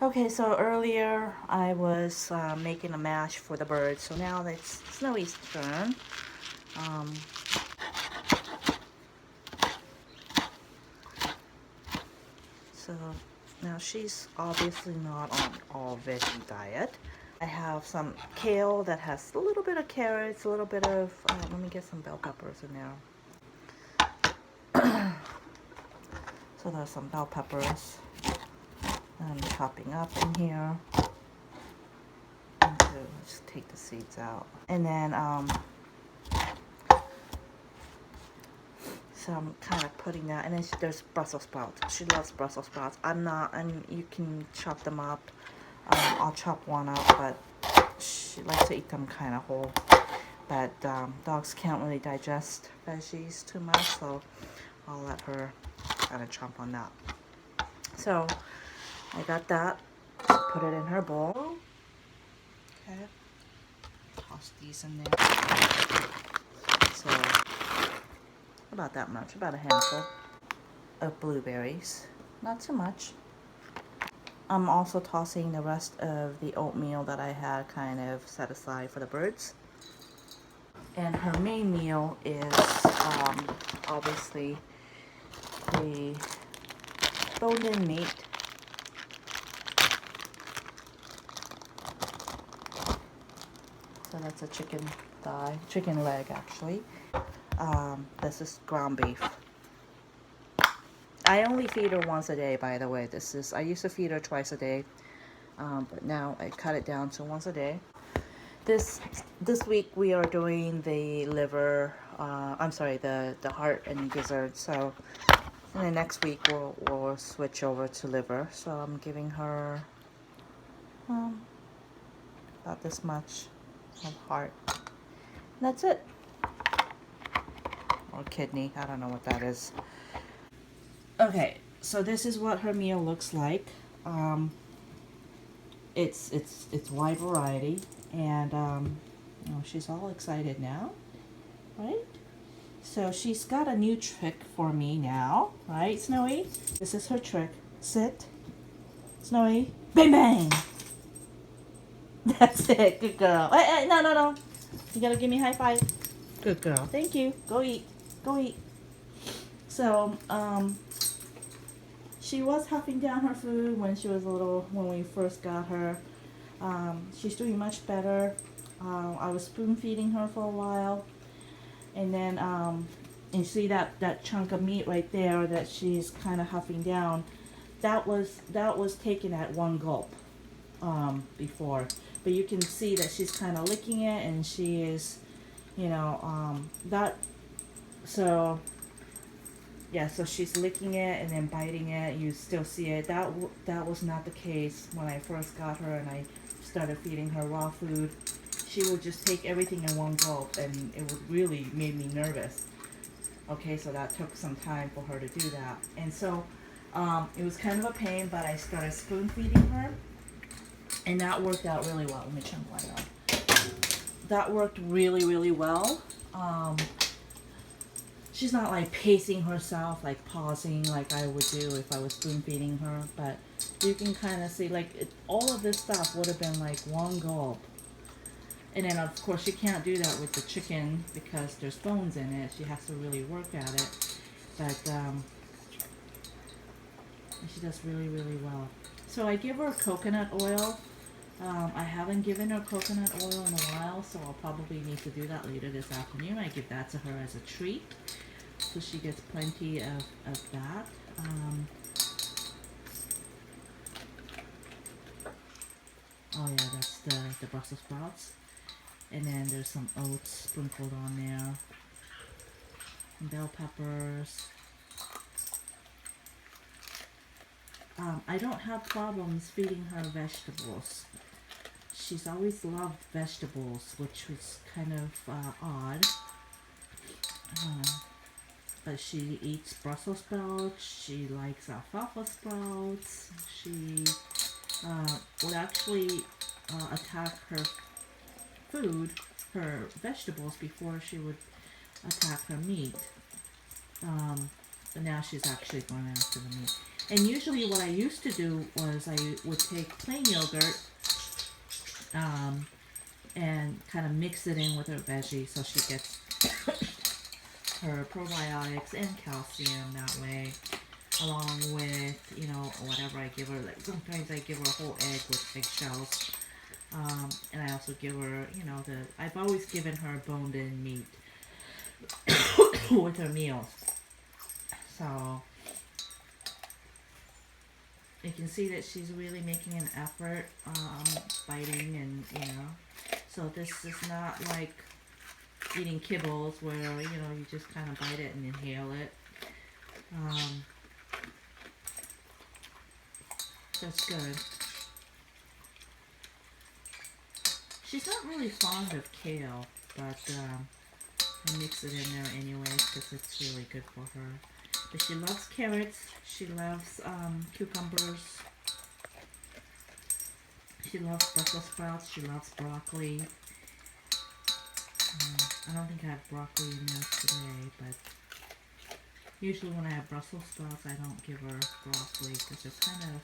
Okay, so earlier I was making a mash for the birds, so now it's Snowy's turn. Um, so now she's obviously not on all veggie diet. I have some kale that has a little bit of carrots, a little bit of, let me get some bell peppers in there. So there's some bell peppers I'm chopping up in here. So just take the seeds out. And then, so I'm kind of putting that, and then there's Brussels sprouts. She loves Brussels sprouts. I'm not, and you can chop them up. I'll chop one up, but she likes to eat them kind of whole. But dogs can't really digest veggies too much, so I'll let her kind of chomp on that. So I got that. Put it in her bowl. Okay. Toss these in there. So about that much, about a handful of blueberries. Not too much. I'm also tossing the rest of the oatmeal that I had kind of set aside for the birds. And her main meal is obviously the boned-in meat. So that's a chicken thigh, chicken leg actually. This is ground beef. I only feed her once a day, by the way. I used to feed her twice a day, but now I cut it down to once a day. This week we are doing the liver. I'm sorry, the heart and gizzard. So, and then next week we'll switch over to liver. So I'm giving her about this much of heart. And that's it. Or kidney. I don't know what that is. Okay, so this is what her meal looks like. It's wide variety, and you know, she's all excited now, right? So she's got a new trick for me now, right, Snowy? This is her trick. Sit, Snowy. Bang bang. That's it. Good girl. Hey, no, no, no. You gotta give me a high five. Good girl. Thank you. Go eat. Go eat. So, she was huffing down her food when she was little, when we first got her. She's doing much better. I was spoon feeding her for a while. And then, you see that chunk of meat right there that she's kind of huffing down. That was taken at one gulp before. But you can see that she's kind of licking it, and she is, you know, so yeah, so she's licking it and then biting it. You still see it. That was not the case when I first got her and I started feeding her raw food. She would just take everything in one gulp, and it would really made me nervous. Okay, so that took some time for her to do that. And so it was kind of a pain, but I started spoon feeding her, and that worked out really well. Let me chunk one out. That worked really, really well. She's not like pacing herself, like pausing like I would do if I was spoon feeding her, but you can kind of see like all of this stuff would have been like one gulp. And then of course she can't do that with the chicken because there's bones in it. She has to really work at it, but she does really, really well. So I give her coconut oil. I haven't given her coconut oil in a while, so I'll probably need to do that later this afternoon. I give that to her as a treat, so she gets plenty of that. Oh yeah, that's the Brussels sprouts. And then there's some oats sprinkled on there. And bell peppers. I don't have problems feeding her vegetables. She's always loved vegetables, which was kind of odd. But she eats Brussels sprouts. She likes alfalfa sprouts. She would actually attack her food, her vegetables, before she would attack her meat. But now she's actually going after the meat. And usually what I used to do was I would take plain yogurt and kind of mix it in with her veggie so she gets her probiotics and calcium that way, along with, you know, whatever I give her. Like sometimes I give her a whole egg with eggshells. And I also give her, you know, I've always given her boned in meat with her meals. So you can see that she's really making an effort, biting, and, you know, so this is not like eating kibbles where, you know, you just kind of bite it and inhale it. That's good. She's not really fond of kale, but I mix it in there anyway because it's really good for her. But she loves carrots. She loves cucumbers. She loves Brussels sprouts. She loves broccoli. I don't think I have broccoli in there today, but usually when I have Brussels sprouts, I don't give her broccoli because they're kind of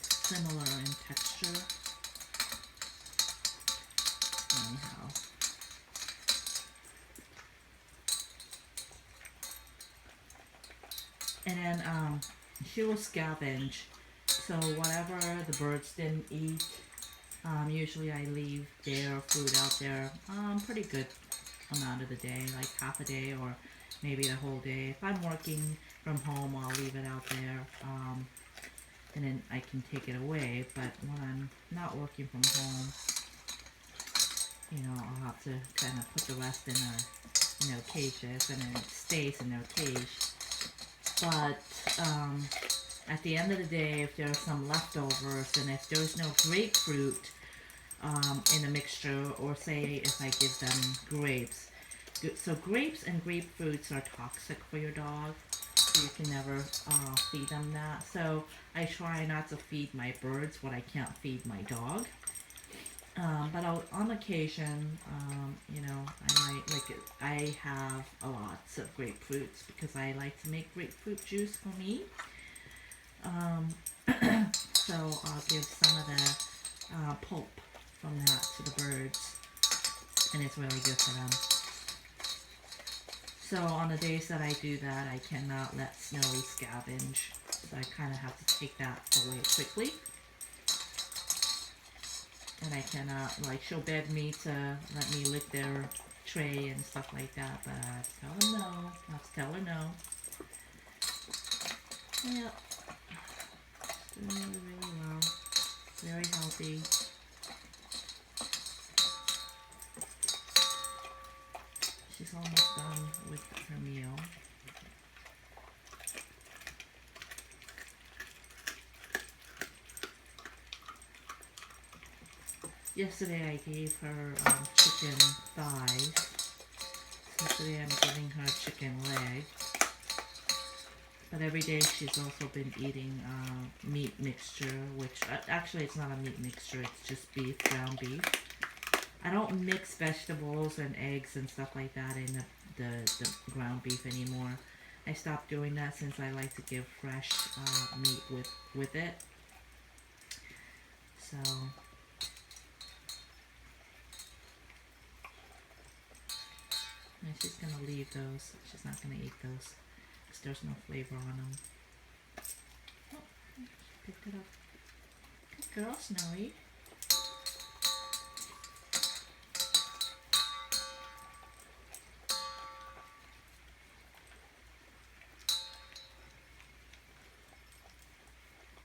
similar in texture. Anyhow. And then she will scavenge. So whatever the birds didn't eat, usually I leave their food out there pretty good amount of the day, like half a day or maybe the whole day. If I'm working from home, I'll leave it out there, and then I can take it away. But when I'm not working from home, you know, I'll have to kind of put the rest in their cages, and then it stays in their cage. But at the end of the day, if there are some leftovers, and if there's no grapefruit in a mixture, or say if I give them grapes. So grapes and grapefruits are toxic for your dog, so you can never feed them that. So I try not to feed my birds what I can't feed my dog. But on occasion, you know, I have a lot of grapefruits because I like to make grapefruit juice for me. So I'll give some of the pulp from that to the birds, and it's really good for them. So on the days that I do that, I cannot let Snowy scavenge, so I kind of have to take that away quickly. And I cannot, like, she'll beg me to let me lick their tray and stuff like that, but I have to tell her no. I have to tell her no. Yeah. She's doing really, really well. Very healthy. She's almost done with her meal. Yesterday I gave her chicken thighs. So today I'm giving her chicken leg. But every day she's also been eating meat mixture, which actually it's not a meat mixture, it's just beef, ground beef. I don't mix vegetables and eggs and stuff like that in the ground beef anymore. I stopped doing that since I like to give fresh meat with it. So and she's gonna leave those. She's not gonna eat those because there's no flavor on them. Oh, she picked it up. Good girl, Snowy.